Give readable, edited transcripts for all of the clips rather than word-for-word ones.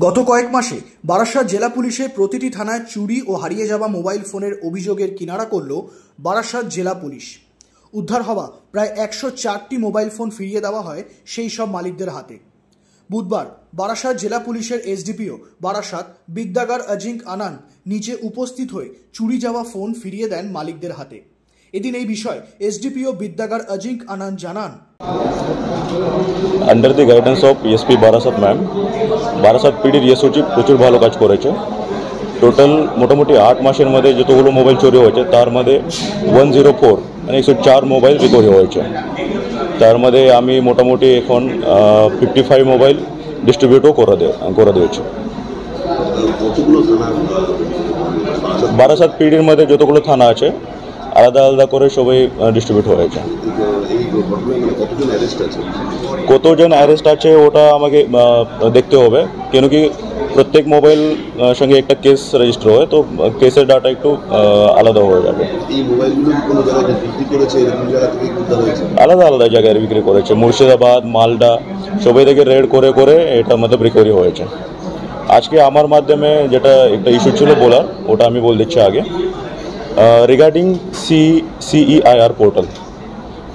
গত কয়েক মাসে বারাসাত জেলা পুলিশের প্রতিটি থানায় চুরি ও হারিয়ে যাওয়া মোবাইল ফোনের অভিযোগের কিনারা করল বারাসাত জেলা পুলিশ। উদ্ধার হওয়া প্রায় 104টি মোবাইল ফোন ফিরিয়ে দেওয়া হয় সেই সব মালিকদের হাতে। বুধবার বারাসাত জেলা পুলিশের এসডিপিও বারাসাত বিদ্যাগার অজিঙ্ক আনন্দ নিজে উপস্থিত হয়ে চুরি যাওয়া ফোন ফিরিয়ে দেন মালিকদের হাতে। এদিন এই বিষয়ে এসডিপিও বিদ্যাগার অজিঙ্ক আনন্দ জানান, under the guidance of SP Barasat ma'am, Barasat PD রিয়াসুচি প্রচুর ভালো কাজ করেছে। টোটাল মোটামুটি 8 মাসের মধ্যে যতগুলো মোবাইল চুরি হয়েছে তার মধ্যে 104 মানে 104 মোবাইল রিকভারি হয়েছে। তার মধ্যে আমি মোটামুটি এখন 55 মোবাইল ডিস্ট্রিবিউটও করে দিয়েছি। বারাসাত পিডির মধ্যে যতগুলো থানা আছে আলাদা আলাদা করে সবাই ডিস্ট্রিবিউট হয়েছে। কতজন অ্যারেস্ট আছে ওটা আমাকে দেখতে হবে, কেন কি প্রত্যেক মোবাইল সঙ্গে একটা কেস রেজিস্টার হয়, তো কেসের ডাটা একটু আলাদা হয়ে যাবে। আলাদা আলাদা জায়গায় বিক্রি করেছে, মুর্শিদাবাদ, মালদা, সবাই থেকে রেড করে করে এটা মতলব রিকভারি হয়েছে। আজকে আমার মাধ্যমে যেটা একটা ইস্যু ছিল বলার, ওটা আমি বলে দিচ্ছি আগে। রিগার্ডিং CEIR পোর্টাল,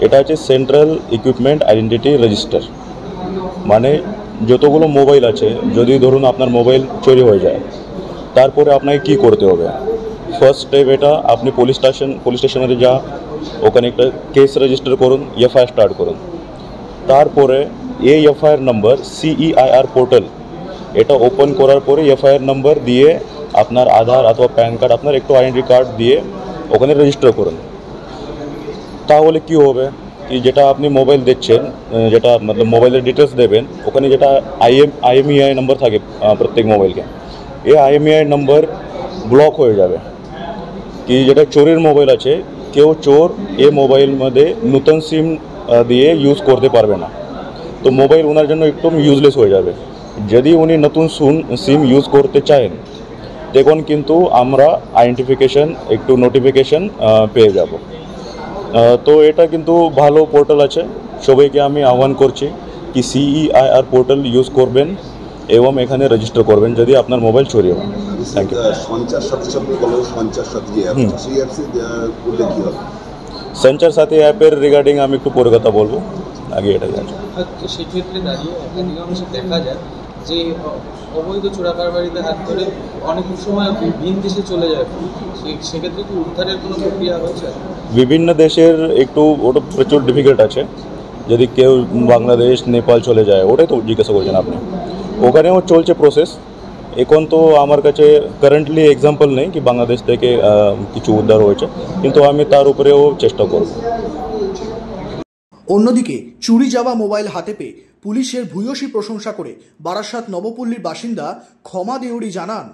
এটা হচ্ছে সেন্ট্রাল ইকুইপমেন্ট আইডেন্টিটি রেজিস্টার। মানে যতগুলো মোবাইল আছে, যদি ধরুন আপনার মোবাইল চুরি হয়ে যায়, তারপরে আপনাকে কি করতে হবে? ফার্স্ট স্টেপ এটা, আপনি পুলিশ স্টেশনে যা, ওখানে একটা কেস রেজিস্টার করুন, এফআইআর স্টার্ট করুন। তারপরে এই এফআইআর নাম্বার CEIR পোর্টাল এটা ওপেন করার পরে এফআইআর নাম্বার দিয়ে আপনার আধার অথবা প্যান কার্ড, আপনার একটু আইডেন্টি কার্ড দিয়ে ওখানে রেজিস্টার করুন। তাহলে কি হবে কি, যেটা আপনি মোবাইল দিচ্ছেন, যেটা মতলব মোবাইলের ডিটেলস দেবেন, ওখানে যেটা IMEI নাম্বার থাকে প্রত্যেক মোবাইলকে, এই IMEI নাম্বার ব্লক হয়ে যাবে। কি যেটা চোরের মোবাইল আছে, কেউ চোর এই মোবাইল মধ্যে নতুন সিম দিয়ে ইউজ করতে পারবে না, তো মোবাইল ওনার জন্য একদম ইউজলেস হয়ে যাবে। যদি উনি নতুন সিম ইউজ করতে চান, তখন কিন্তু আমরা আইডেন্টিফিকেশন একটু নোটিফিকেশন পেয়ে যাব। তো এটা কিন্তু ভালো পোর্টাল আছে, সবাইকে আমি আহ্বান করছি কি CEIR পোর্টাল ইউজ করবেন এবং এখানে রেজিস্টার করবেন যদি আপনার মোবাইল চুরি হয়। Thank you. সঞ্চার সাথী অ্যাপের রিগার্ডিং আমি একটু পরে কথা বলবো, আগে এটা জানছি। সেক্ষেত্রে দাঁড়িয়ে অধিকাংশে দেখা যায় যে অবৈধ চোরাকারবারিতে হাত ধরে অনেক সময় ভিন দেশে চলে যায়, সেক্ষেত্রে কি উদ্ধারের কোনো প্রক্রিয়া হয়েছে? বিভিন্ন দেশের একটু ওটা প্রচুর ডিফিকাল্ট আছে, যদি কেউ বাংলাদেশ, নেপাল চলে যায়, ওটাই তো জিজ্ঞাসা করছেন আপনি। ওখানেও চলছে প্রসেস। এখন তো আমার কাছে কারেন্টলি এক্সাম্পল নেই কি বাংলাদেশ থেকে কিছু উদ্ধার হয়েছে, কিন্তু আমি তার উপরেও চেষ্টা করব। অন্যদিকে চুরি যাওয়া মোবাইল হাতে পেয়ে পুলিশের ভূয়সী প্রশংসা করে বারাসাত নবপল্লীর বাসিন্দা ক্ষমা দেউরি জানান,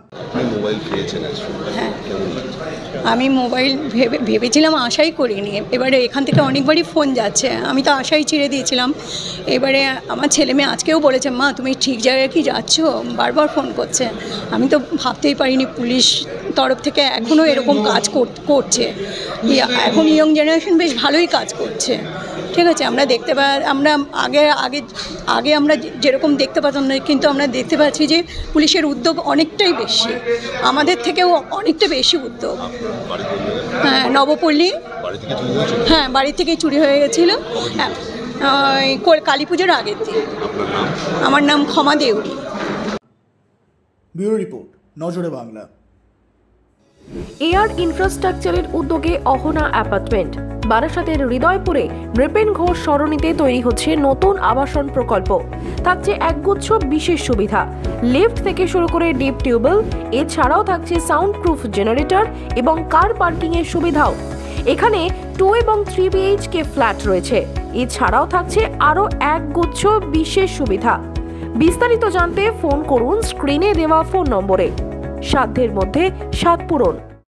আমি মোবাইল ভেবেছিলাম, আশাই করিনি। এবারে এখান থেকে অনেকবারই ফোন যাচ্ছে, আমি তো আশাই ছেড়ে দিয়েছিলাম। এবারে আমার ছেলে মেয়ে আজকেও বলেছে, মা তুমি ঠিক জায়গায় কি যাচ্ছ, বারবার ফোন করছে। আমি তো ভাবতেই পারিনি পুলিশ তরফ থেকে এখনও এরকম কাজ করছে। এখন ইয়ং জেনারেশন বেশ ভালোই কাজ করছে, ঠিক আছে। আমরা আমরা আগে আমরা যেরকম দেখতে পাতাম না, কিন্তু আমরা দেখতে পাচ্ছি যে পুলিশের উদ্যোগ অনেকটাই বেশি, আমাদের থেকেও অনেকটা বেশি উদ্যোগ। হ্যাঁ, নবপল্লী, হ্যাঁ, বাড়ি থেকেই চুরি হয়ে গেছিলো কালী পুজোর আগের দিন। আমার নাম ক্ষমা দেউরি। ব্যুরো রিপোর্ট, নজরে বাংলা। এয়ার ইনফ্রাস্ট্রাকচারের উদ্যোগে অহনা অ্যাপার্টমেন্ট, বারাসাতের হৃদয়পুরে নৃপেন ঘোষ সরণিতে তৈরি হচ্ছে নতুন আবাসন প্রকল্প। থাকছে একগুচ্ছ বিশেষ সুবিধা, লিফট থেকে শুরু করে ডিপ টিউবওয়েল, এছাড়াও থাকছে সাউন্ড প্রুফ জেনারেটর এবং কার পার্কিং এর সুবিধাও। এখানে 2 এবং 3 BHK ফ্ল্যাট রয়েছে, এছাড়াও থাকছে আরও একগুচ্ছ বিশেষ সুবিধা। বিস্তারিত জানতে ফোন করুন স্ক্রিনে দেওয়া ফোন নম্বরে। সাধ্যের মধ্যে স্বাদ পূরণ।